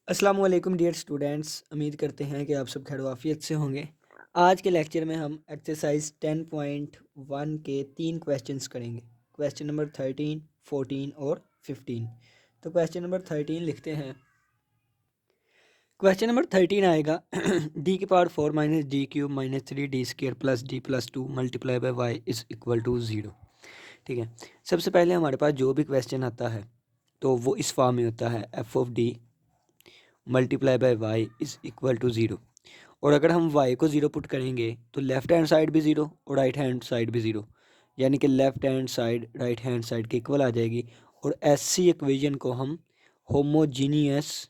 अस्सलाम वालेकुम dear students, उम्मीद करते हैं कि आप सब खैर वाफियत से होंगे। आज के लेक्चर में हम एक्सरसाइज 10.1 के 3 क्वेश्चंस करेंगे। क्वेश्चन नंबर 13, 14 और 15। तो क्वेश्चन नंबर 13 लिखते हैं। क्वेश्चन नंबर 13 आएगा डी की power 4 minus D cube minus 3d² plus D plus 2 multiply by y is equal to 0। ठीक है, सबसे पहले हमारे पास जो भी क्वेश्चन आता है तो वो इस फॉर्म में होता है F of D multiply by y is equal to 0। और अगर हम y को 0 पुट करेंगे तो लेफ़्ट हैंड साइड भी 0 और राइट हैंड साइड भी 0, यानी कि left hand side right hand side के इक्वल आ जाएगी। और ऐसी इक्वेशन को हम homogeneous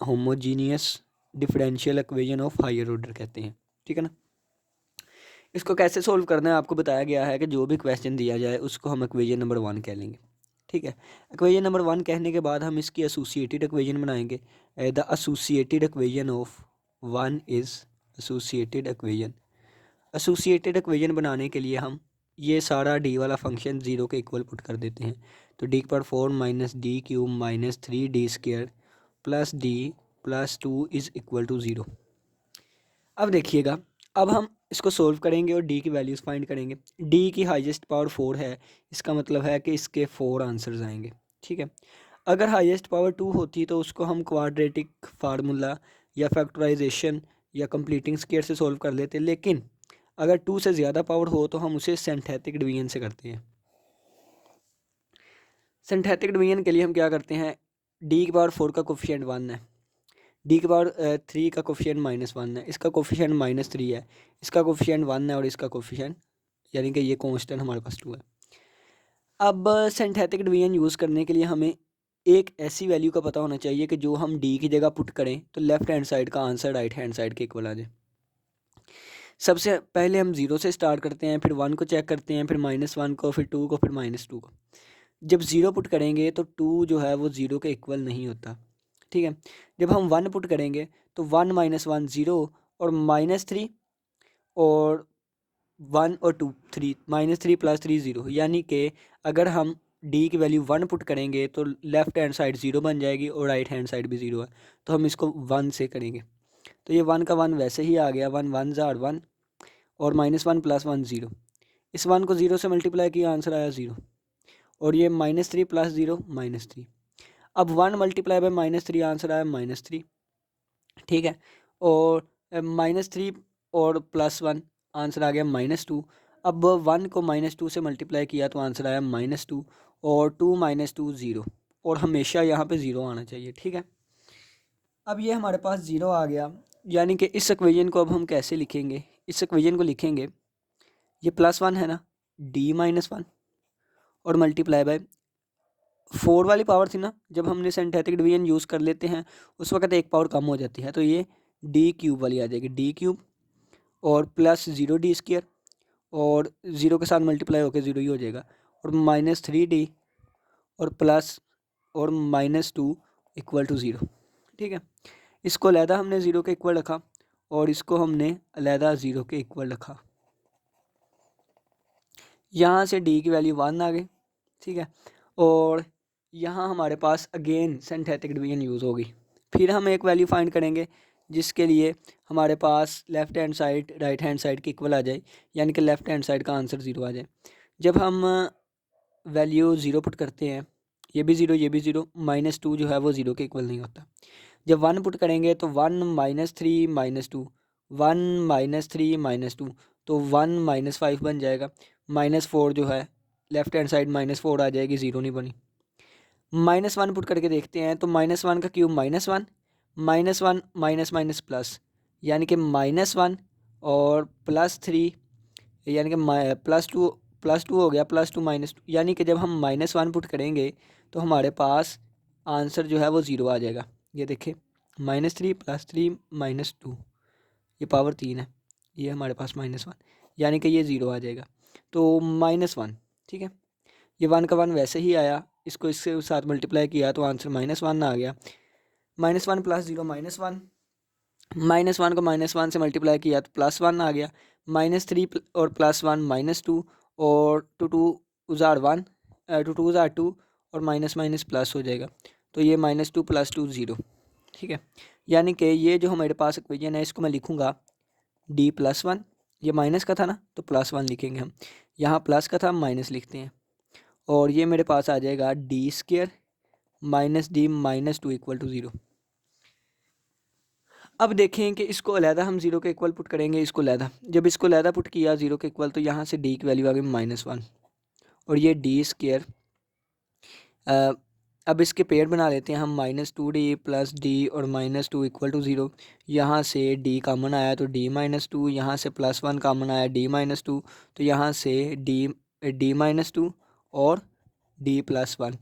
homogeneous differential equation of higher order कहते हैं। ठीक है ना। इसको कैसे सोल्व करना है आपको बताया गया है कि जो भी क्वेश्चन दिया जाए उसको हम इक्वेशन नंबर 1 कह लेंगे। ठीक है, इक्वेशन नंबर 1 कहने के बाद हम इसकी एसोसिएटेड इक्वेशन बनाएंगे। The associated equation of 1 is associated equation. Associated equation बनाने के लिए हम ये सारा डी वाला फंक्शन 0 के इक्वल पुट कर देते हैं। तो डी पर 4 minus D cube minus 3d² plus D plus 2 is equal to 0। अब देखिएगा, अब हम इसको सोल्व करेंगे और डी की वैल्यूज़ फाइंड करेंगे। डी की हाईएस्ट पावर 4 है, इसका मतलब है कि इसके 4 आंसर्स आएंगे। ठीक है, अगर हाईएस्ट पावर 2 होती तो उसको हम क्वाड्रेटिक फार्मूला या फैक्टराइजेशन या कंप्लीटिंग स्क्वायर से सोल्व कर लेते, लेकिन अगर 2 से ज़्यादा पावर हो तो हम उसे सिंथेटिक डिवीजन से करते हैं। सिंथेटिक डिवीजन के लिए हम क्या करते हैं, डी की पावर 4 का कोफिशिएंट 1 है, डी की पावर 3 का कोफिशिएंट -1 है, इसका कोफिशिएंट -3 है, इसका कोफिशिएंट 1 है और इसका कोफिशिएंट यानी कि ये कांस्टेंट हमारे पास 2 है। अब सिंथेटिक डिवीजन यूज़ करने के लिए हमें एक ऐसी वैल्यू का पता होना चाहिए कि जो हम डी की जगह पुट करें तो लेफ्ट हैंड साइड का आंसर राइट हैंड साइड के इक्वल आ जाए। सबसे पहले हम 0 से स्टार्ट करते हैं, फिर 1 को चेक करते हैं, फिर -1 को, फिर 2 को, फिर -2 को। जब 0 पुट करेंगे तो 2 जो है वो 0 के इक्वल नहीं होता। ठीक है, जब हम 1 पुट करेंगे तो 1 - 1 0 और -3 और 1 और 2 3 -3 + 3 0, यानी कि अगर हम डी की वैल्यू 1 पुट करेंगे तो लेफ़्ट हैंड साइड 0 बन जाएगी और राइट हैंड साइड भी 0 है, तो हम इसको 1 से करेंगे। तो ये 1 का 1 वैसे ही आ गया, 1 1 ज़ार 1 और -1 + 1 0। इस 1 को 0 से मल्टीप्लाई किया, आंसर आया 0। और ये -3 + 0 -3। अब 1 मल्टीप्लाई बाय -3 आंसर आया -3। ठीक है, और -3 और +1 आंसर आ गया -2। अब 1 को -2 से मल्टीप्लाई किया तो आंसर आया -2 और 2 - 2 0, और हमेशा यहाँ पे 0 आना चाहिए। ठीक है, अब ये हमारे पास 0 आ गया, यानी कि इस इक्वेशन को अब हम कैसे लिखेंगे, इस इक्वेशन को लिखेंगे, ये +1 है ना, d - 1 और मल्टीप्लाई बाय 4 वाली पावर थी ना, जब हमने सिंथेटिक डिवीजन यूज़ कर लेते हैं उस वक्त एक पावर कम हो जाती है, तो ये d³ वाली आ जाएगी, d³ और प्लस 0d² और 0 के साथ मल्टीप्लाई होकर 0 ही हो जाएगा, और -3d और प्लस और -2 इक्वल टू 0। ठीक है, इसको अलहदा हमने 0 के इक्वल रखा और इसको हमने अलहदा 0 के इक्वल रखा। यहाँ से d की वैल्यू 1 आ गई। ठीक है, और यहाँ हमारे पास अगेन सिंथेटिक डिवीजन यूज़ होगी। फिर हम एक वैल्यू फाइंड करेंगे जिसके लिए हमारे पास left hand side right hand side के इक्वल आ जाए, यानी कि लेफ़्ट हैंड साइड का आंसर 0 आ जाए। जब हम वैल्यू 0 पुट करते हैं, ये भी 0 ये भी 0, -2 जो है वो 0 के इक्वल नहीं होता। जब 1 पुट करेंगे तो 1 - 3 -2, 1 - 3 -2, तो 1 - 5 बन जाएगा। -4 जो है लेफ़्ट हैंड साइड -4 आ जाएगी, 0 नहीं बनी। -1 पुट करके देखते हैं तो -1 का क्यूब -1, -1 माइनस माइनस प्लस, यानी कि -1 और +3, यानी कि +2 हो गया, +2 -2, यानी कि जब हम -1 पुट करेंगे तो हमारे पास आंसर जो है वो 0 आ जाएगा। ये देखिए, -3 + 3 -2, ये पावर 3 है, ये हमारे पास -1, यानी कि ये 0 आ जाएगा। तो -1, ठीक है, ये 1 का 1 वैसे ही आया, इसको इसके साथ मल्टीप्लाई किया तो आंसर -1 आ गया। -1 + 0 -1, -1 को -1 से मल्टीप्लाई किया तो +1 आ गया। -3 और +1 -2 और 2 2 ज़ार 1, 2 2 ज़ार 2 और माइनस माइनस प्लस हो जाएगा। तो ये -2 + 2 0, ठीक है। यानी कि ये जो हमारे पास इक्वेशन है इसको मैं लिखूँगा D+1, ये माइनस का था ना तो +1 लिखेंगे हम, यहाँ प्लस का था हम माइनस लिखते हैं, और ये मेरे पास आ जाएगा D² - D -2 = 0। अब देखें कि इसको अलहदा हम 0 के इक्वल पुट करेंगे, इसको अलहदा, जब इसको अलहदा पुट किया 0 के इक्वल तो यहाँ से D की वैल्यू आ गई -1, और ये D², अब इसके पेयर बना लेते हैं हम, -2D + D और -2 = 0। यहाँ से D कामन आया तो D - 2, यहाँ से +1 कामन आया D - 2, तो यहाँ से D - 2 और D +1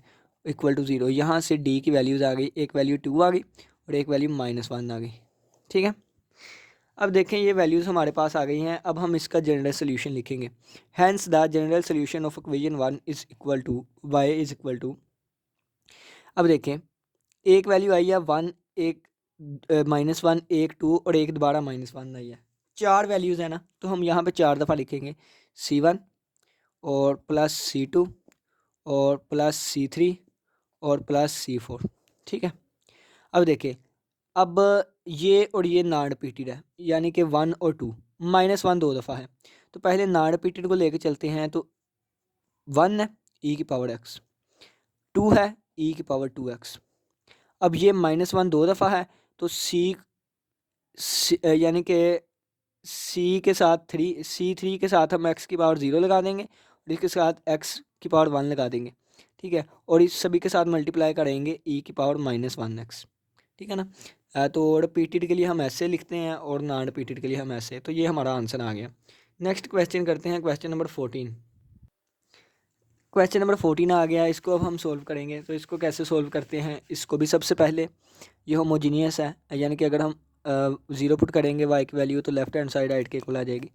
= 0। यहाँ से D की वैल्यूज़ आ गई, एक वैल्यू 2 आ गई और एक वैल्यू -1 आ गई, ठीक है। अब देखें ये वैल्यूज़ हमारे पास आ गई हैं, अब हम इसका जनरल सोल्यूशन लिखेंगे। Hence the general solution of equation 1 is equal to y is equal to, अब देखें एक वैल्यू आई है 1, एक -1, एक 2 और एक दोबारा -1 आई है, 4 वैल्यूज़ है ना, तो हम यहाँ पे 4 दफ़ा लिखेंगे C1 और प्लस C2 और प्लस C3 और प्लस C4, ठीक है। अब देखें, अब ये और ये नॉन रिपीटेड है, यानी कि 1 और 2, -1 2 दफ़ा है, तो पहले नॉन रिपीटेड को लेके चलते हैं। तो 1 है e⁻x, 2 है e⁻2x। अब ये -1 2 दफ़ा है, तो यानी कि C के साथ C3 के साथ हम x⁻0 लगा देंगे और इसके साथ x⁻1 लगा देंगे, ठीक है, और इस सभी के साथ मल्टीप्लाई करेंगे e⁻−1x, ठीक है ना। तो रिपीटेड के लिए हम ऐसे लिखते हैं और नॉन रिपीटेड के लिए हम ऐसे, तो ये हमारा आंसर आ गया। नेक्स्ट क्वेश्चन करते हैं, क्वेश्चन नंबर 14। क्वेश्चन नंबर 14 आ गया, इसको अब हम सोल्व करेंगे। तो इसको कैसे सोल्व करते हैं, इसको भी सबसे पहले ये होमोजीनियस है, यानी कि अगर हम 0 पुट करेंगे y की वैल्यू तो लेफ्ट हैंड साइड राइट के इक्वल आ जाएगी।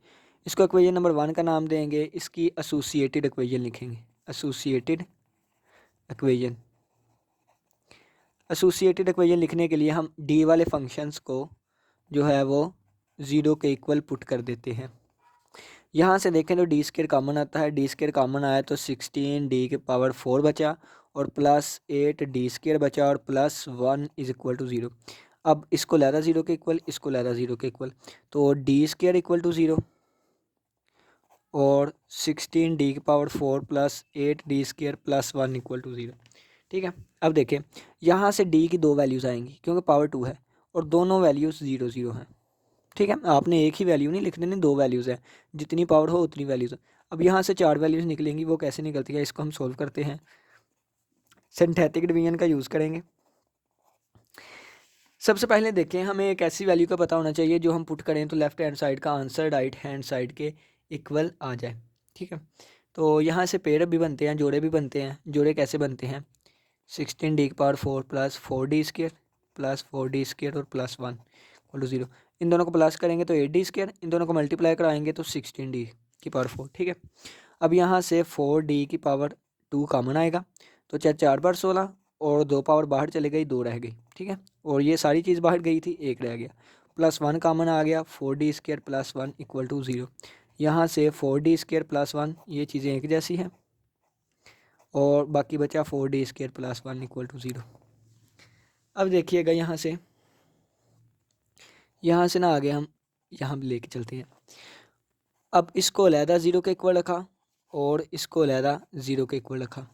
इसको इक्वेशन नंबर 1 का नाम देंगे, इसकी एसोसिएटेड इक्वेशन लिखेंगे, एसोसिएटेड इक्वेशन। एसोसिएटेड इक्वेशन लिखने के लिए हम d वाले फंक्शंस को जो है वो 0 के इक्वल पुट कर देते हैं। यहाँ से देखें तो D² कॉमन आता है, D² कॉमन आया तो 16D⁴ बचा और +8 D² बचा और +1 = 0। अब इसको लहदा 0 के इक्वल, इसको लहदा 0 के इक्वल, तो D² = 0 और 16D⁴ + 8D² + 1 = 0, ठीक है। अब देखें यहाँ से D की 2 वैल्यूज़ आएंगी क्योंकि पावर 2 है और दोनों वैल्यूज़ 0 0 हैं, ठीक है। आपने एक ही वैल्यू नहीं लिख देनी, 2 वैल्यूज़ है, जितनी पावर हो उतनी वैल्यूज़। अब यहाँ से 4 वैल्यूज़ निकलेंगी, वो कैसे निकलती है इसको हम सोल्व करते हैं, सिंथेटिक डिवीजन का यूज़ करेंगे। सबसे पहले देखें, हमें एक ऐसी वैल्यू का पता होना चाहिए जो हम पुट करें तो लेफ्ट हैंड साइड का आंसर राइट हैंड साइड के इक्वल आ जाए, ठीक है। तो यहाँ से पेड़ भी बनते हैं, जोड़े भी बनते हैं। जोड़े कैसे बनते हैं, 16D⁴ + 4D² + 4D² और +1 = 0। इन दोनों को प्लस करेंगे तो 8D², इन दोनों को मल्टीप्लाई कराएंगे तो 16D⁴, ठीक है। अब यहाँ से 4D⁻2 कॉमन आएगा, तो 4 4 बार 16 और 2 पावर बाहर चले गई, 2 रह गई, ठीक है। और ये सारी चीज़ बाहर गई थी, 1 रह गया, +1 कॉमन आ गया, 4D² + 1 = 0। यहाँ से 4D² + 1, ये चीज़ें एक जैसी हैं और बाकी बचा 4D² + 1 = 0। अब देखिएगा यहाँ से ना आगे हम यहाँ भी लेके चलते हैं। अब इसको अलहदा 0 के इक्वल रखा और इसको अलहदा 0 के इक्वल रखा,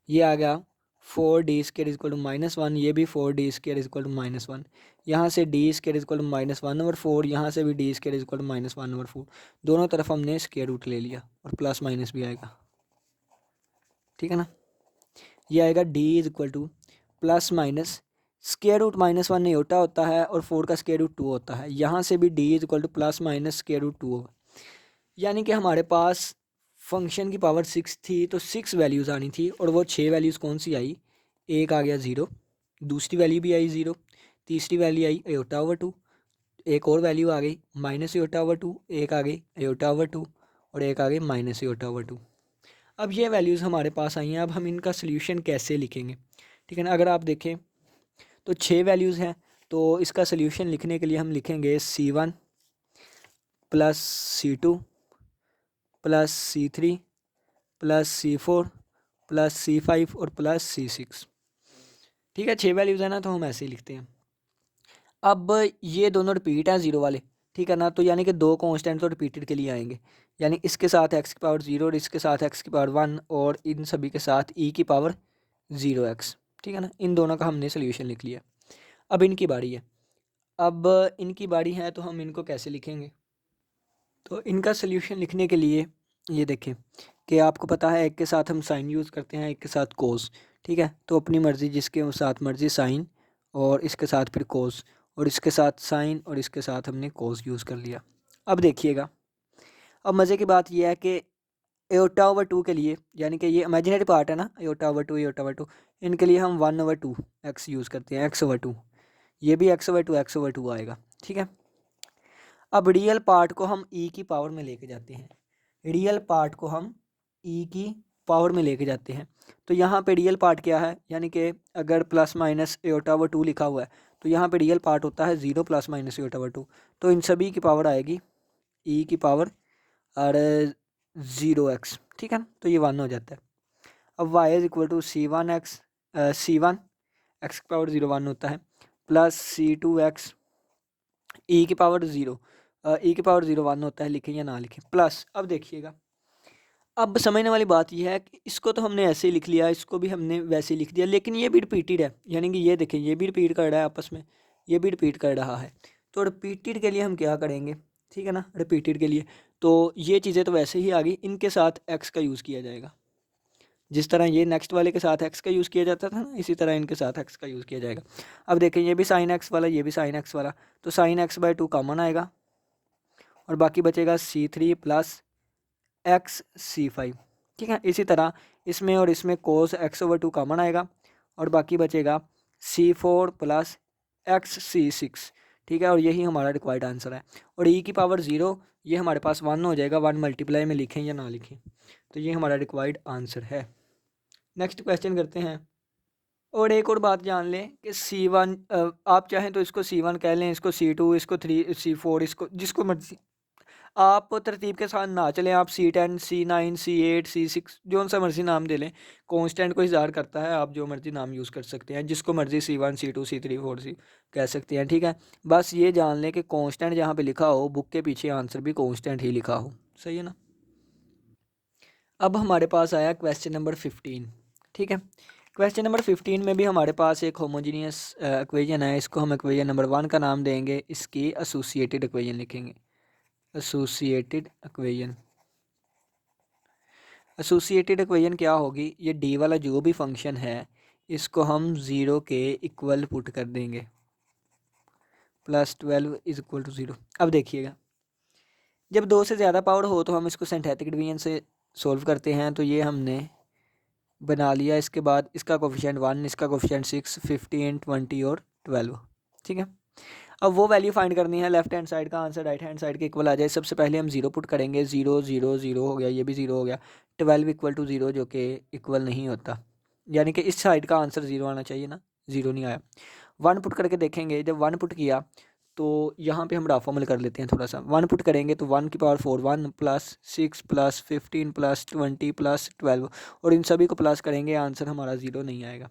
ये आ गया 4D² = -1, ये भी 4D² = -1। यहाँ से D² = -1/4, यहाँ से भी D² = -1/4। दोनों तरफ हमने स्क्वायर रूट ले लिया और प्लस माइनस भी आएगा, ठीक है ना। ये आएगा D = +- स्क्वायर रूट -1 नहीं होता है और 4 का स्क्वायर रूट 2 होता है। यहाँ से भी D = +- होगा, यानी कि हमारे पास फंक्शन की पावर 6 थी तो 6 वैल्यूज़ आनी थी और वो 6 वैल्यूज़ कौन सी आई, एक आ गया 0, दूसरी वैल्यू भी आई 0, तीसरी वैल्यू आई (2), एक और वैल्यू आ गई (-2), एक आ गई (2) और एक आ गई (-2). अब ये वैल्यूज़ हमारे पास आई हैं, अब हम इनका सोल्यूशन कैसे लिखेंगे, ठीक है ना। अगर आप देखें तो 6 वैल्यूज़ हैं, तो इसका सोल्यूशन लिखने के लिए हम लिखेंगे C1 + C2 + C3 + C4 + C5 और +C6। ठीक है, 6 वैल्यूज़ है ना, तो हम ऐसे ही लिखते हैं। अब ये दोनों रिपीट हैं ज़ीरो वाले, ठीक है ना, तो यानी कि दो कांस्टेंट तो रिपीटेड के लिए आएंगे, यानी इसके साथ एक्स की पावर 0 और इसके साथ एक्स की पावर 1 और इन सभी के साथ ई की पावर 0x, ठीक है ना। इन दोनों का हमने सोल्यूशन लिख लिया। अब इनकी बारी है, अब इनकी बारी है तो हम इनको कैसे लिखेंगे। तो इनका सोल्यूशन लिखने के लिए ये देखें कि आपको पता है एक के साथ हम साइन यूज़ करते हैं, एक के साथ कोस, ठीक है। तो अपनी मर्ज़ी, जिसके साथ मर्ज़ी साइन, और इसके साथ फिर कोस, और इसके साथ साइन, और इसके साथ हमने कोस यूज़ कर लिया। अब देखिएगा, अब मज़े की बात यह है कि एयोटा ओवर टू के लिए, यानी कि ये इमेजिनरी पार्ट है ना, iota over two, iota over two, इनके लिए हम 1/2 एक्स यूज़ करते हैं, x/2, ये भी x/2 आएगा, ठीक है। अब रियल पार्ट को हम ई की पावर में लेके जाते हैं, रियल पार्ट को हम ई की पावर में लेके जाते हैं। तो यहाँ पे रियल पार्ट क्या है, यानी कि अगर प्लस माइनस एयोटा/2 लिखा हुआ है तो यहाँ पे रियल पार्ट होता है 0 + - एयोटा/2, तो इन सभी की पावर आएगी ई की पावर और 0x, ठीक है ना, तो ये 1 हो जाता है। अब y = c1x, c1 x की पावर 0 1 होता है, प्लस c2x ई की पावर 0, ई की पावर 0 1 होता है, लिखें या ना लिखें, प्लस। अब देखिएगा, अब समझने वाली बात यह है कि इसको तो हमने ऐसे ही लिख लिया, इसको भी हमने वैसे ही लिख दिया, लेकिन ये भी रिपीटेड है, यानी कि ये देखें ये भी रिपीट कर रहा है आपस में, ये भी रिपीट कर रहा है। तो रिपीटेड के लिए हम क्या करेंगे, ठीक है ना, रिपीटेड के लिए तो ये चीज़ें तो वैसे ही आ गई, इनके साथ एक्स का यूज़ किया जाएगा। जिस तरह ये नेक्स्ट वाले के साथ एक्स का यूज़ किया जाता था ना, इसी तरह इनके साथ एक्स का यूज़ किया जाएगा। अब देखें ये भी साइन एक्स वाला, ये भी साइन एक्स वाला, तो साइन x/2 कॉमन आएगा और बाकी बचेगा c3 + x c5, ठीक है। इसी तरह इसमें और इसमें कोस x/2 कॉमन आएगा और बाकी बचेगा c4 + xc6, ठीक है। और यही हमारा रिक्वायर्ड आंसर है। और e की पावर 0 ये हमारे पास 1 हो जाएगा, 1 मल्टीप्लाई में लिखें या ना लिखें, तो ये हमारा रिक्वायर्ड आंसर है। नेक्स्ट क्वेश्चन करते हैं। और एक और बात जान लें कि C1, आप चाहें तो इसको C1 कह लें, इसको C2, इसको 3, C4, इसको जिसको मर्जी आप तरतीब के साथ ना चलें, आप C10, C9, C8, C6 जो सा मर्जी नाम दे लें, कांस्टेंट को इज़हार करता है, आप जो मर्जी नाम यूज़ कर सकते हैं, जिसको मर्जी C1, C2, C3, 4 C कह सकते हैं, ठीक है। बस ये जान लें कि कांस्टेंट जहाँ पे लिखा हो बुक के पीछे आंसर भी कांस्टेंट ही लिखा हो, सही है ना। अब हमारे पास आया क्वेश्चन नंबर 15, ठीक है। क्वेश्चन नंबर 15 में भी हमारे पास एक होमोजीनियस इक्वेशन है, इसको हम इक्वेशन नंबर 1 का नाम देंगे, इसकी एसोसिएटेड इक्वेशन लिखेंगे, एसोसिएटेड इक्वेशन। एसोसिएटेड इक्वेशन क्या होगी, ये डी वाला जो भी फंक्शन है इसको हम 0 के इक्वल पुट कर देंगे, +12 = 0। अब देखिएगा, जब दो से ज़्यादा पावर हो तो हम इसको सिंथेटिक डिवीजन से सोल्व करते हैं, तो ये हमने बना लिया। इसके बाद इसका कोफिशिएंट 1, इसका कोफिशिएंट 6, 15, 20 और 12, ठीक है। अब वो वैल्यू फाइंड करनी है, लेफ्ट हैंड साइड का आंसर राइट हैंड साइड के इक्वल आ जाए। सबसे पहले हम 0 पुट करेंगे, 0 0 0 हो गया, ये भी 0 हो गया, 12 = 0 जो कि इक्वल नहीं होता, यानी कि इस साइड का आंसर 0 आना चाहिए ना, 0 नहीं आया। 1 पुट करके देखेंगे, जब 1 पुट किया तो यहाँ पे हम राफ अमल कर लेते हैं थोड़ा सा। 1 पुट करेंगे तो 1 की पावर 4, 1 + 6 + 15 + 20 + 12, और इन सभी को प्लस करेंगे, आंसर हमारा 0 नहीं आएगा।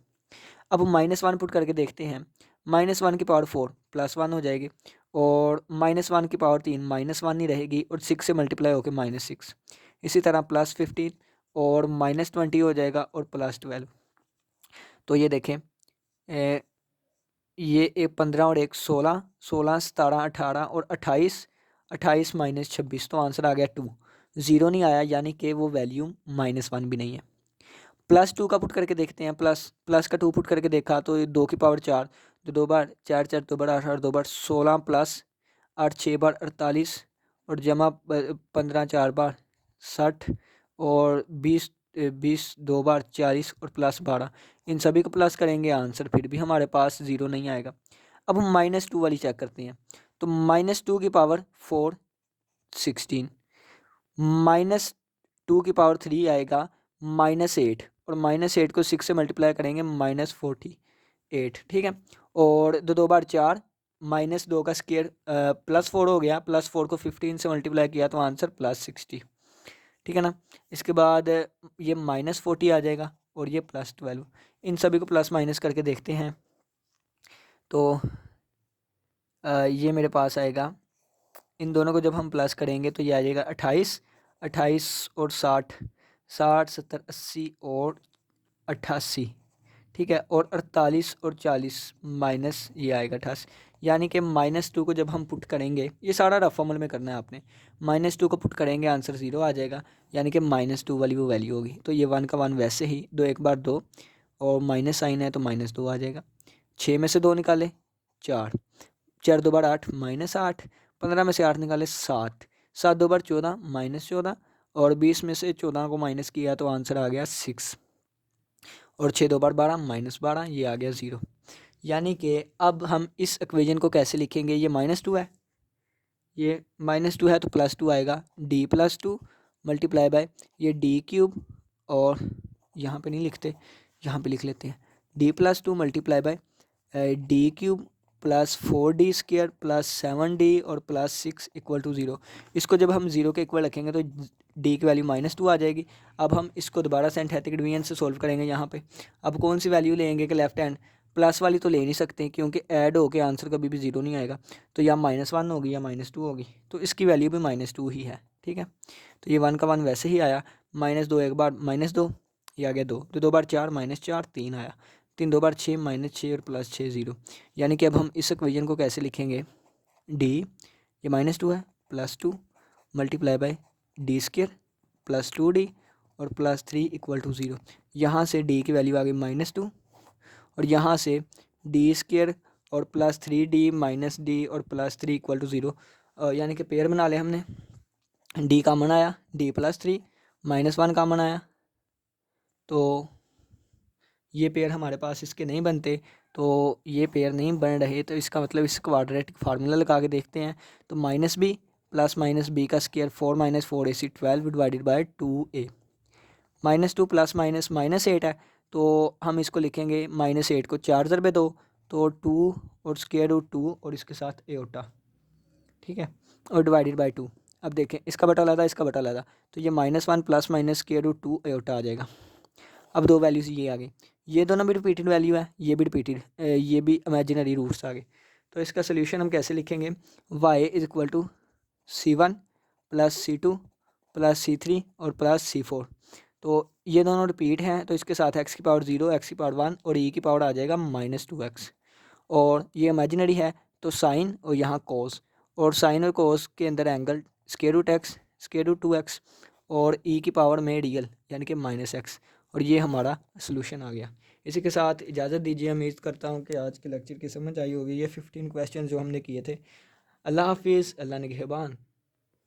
अब -1 पुट करके देखते हैं, -1 की पावर 4 +1 हो जाएगी, और -1 की पावर 3 -1 ही रहेगी, और 6 से मल्टीप्लाई होकर -6, इसी तरह +15 और -20 हो जाएगा, और +12। तो ये देखें, ये एक 15 और एक 16, 16 17 18 और 28, 28 - 26, तो आंसर आ गया 2, 0 नहीं आया, यानी कि वो वैल्यू -1 भी नहीं है। +2 का पुट करके देखते हैं, प्लस का 2 पुट करके देखा तो 2 की पावर 4, तो 2 बार 4 4 2 बार 8 8 2 बार 16 + 8 6 बार 48, और जमा 15 4 बार 60, और 20 20 2 बार 40, और +12, इन सभी को प्लस करेंगे, आंसर फिर भी हमारे पास 0 नहीं आएगा। अब हम -2 वाली चेक करते हैं, तो -2 की पावर 4 16, -2 की पावर 3 आएगा -8, और -8 को 6 से मल्टीप्लाई करेंगे -48, ठीक है। और 2 2 बार 4, -2 का स्क्वायर +4 हो गया, +4 को 15 से मल्टीप्लाई किया तो आंसर +60, ठीक है ना। इसके बाद ये -40 आ जाएगा, और ये +12। इन सभी को प्लस माइनस करके देखते हैं तो ये मेरे पास आएगा, इन दोनों को जब हम प्लस करेंगे तो ये आ जाएगा 28, 28 और 60, 60 70 80 और 88, ठीक है। और 48 और 40 माइनस ये आएगा 88, यानी कि -2 को जब हम पुट करेंगे, ये सारा रफ अमल में करना है आपने, -2 को पुट करेंगे आंसर 0 आ जाएगा, यानी कि -2 वाली वो वैल्यू होगी। तो ये 1 का 1 वैसे ही 2 एक बार 2 और माइनस साइन है तो -2 आ जाएगा। 6 में से 2 निकाले 4, 4 2 बार 8 -8, 15 में से 8 निकाले 7, 7 2 बार 14 -14 और 20 में से 14 को माइनस किया तो आंसर आ गया 6 और 6 2 बार 12 -12, ये आ गया 0। यानी कि अब हम इस इक्वेशन को कैसे लिखेंगे, ये -2 है, ये -2 है तो +2 आएगा, d+2 मल्टीप्लाई बाय ये d³ और यहाँ पे नहीं लिखते, यहाँ पे लिख लेते हैं, d+2 multiply by d³ plus 4d² plus 7d और प्लस 6 इक्वल टू 0। इसको जब हम 0 के इक्वल रखेंगे तो d की वैल्यू -2 आ जाएगी। अब हम इसको दोबारा सिंथेटिक डिवीजन से सोल्व करेंगे यहाँ पे। अब कौन सी वैल्यू लेंगे कि लेफ्ट हैंड प्लस वाली तो ले नहीं सकते क्योंकि ऐड होके आंसर कभी भी 0 नहीं आएगा, तो या -1 होगी या -2 होगी, तो इसकी वैल्यू भी -2 ही है, ठीक है। तो ये 1 का 1 वैसे ही आया, -2 एक बार -2, ये आ गया 2, तो 2 बार 4 -4 3 आया, 3 2 बार 6 -6 और +6 0। यानी कि अब हम इस इक्वेशन को कैसे लिखेंगे, d ये -2 है +2 multiply by d² plus 2d और +3 इक्वल टू 0। यहाँ से d की वैल्यू आ गई -2 और यहाँ से d² और +3d -d और +3 इक्वल टू 0, यानी कि पेयर बना लिया हमने। d कॉमन आया, d+3 -1 कॉमन आया, तो ये पेयर हमारे पास इसके नहीं बनते, तो ये पेयर नहीं बन रहे, तो इसका मतलब इस क्वाड्रेटिक फार्मूला लगा के देखते हैं। तो -b प्लस -b का square 4 - 4ac 12 divided by 2a, -2 plus minus -8 है, तो हम इसको लिखेंगे -8 को 4 ज़रबे 2 तो 2 और स्क्वायर रूट 2 और इसके साथ एओटा, ठीक है, और डिवाइडेड बाय 2। अब देखें इसका बटा लादा इसका बटा लादा, तो ये -1 प्लस माइनस स्क्वायर रूट 2 एओटा आ जाएगा। अब दो वैल्यूज़ ये आ गई, ये दोनों भी रिपीटेड वैल्यू है, ये भी रिपीटेड, ये भी इमेजिनरी रूट्स आ गए। तो इसका सोल्यूशन हम कैसे लिखेंगे, y is equal to c1 plus c2 plus c3 और प्लस c4। तो ये दोनों रिपीट हैं, तो इसके साथ x की पावर 0, x की पावर 1 और e की पावर आ जाएगा -2x, और ये इमेजिनरी है तो साइन और यहाँ कोस, और साइन और कोस के अंदर angle square root x square root 2x और e की पावर में रियल यानी कि -x, और ये हमारा सोल्यूशन आ गया। इसी के साथ इजाज़त दीजिए, उम्मीद करता हूँ कि आज के लेक्चर की समझ आई होगी। ये 15 क्वेश्चन जो हमने किए थे। अल्लाह हाफिज़, अल्लाह निगहबान।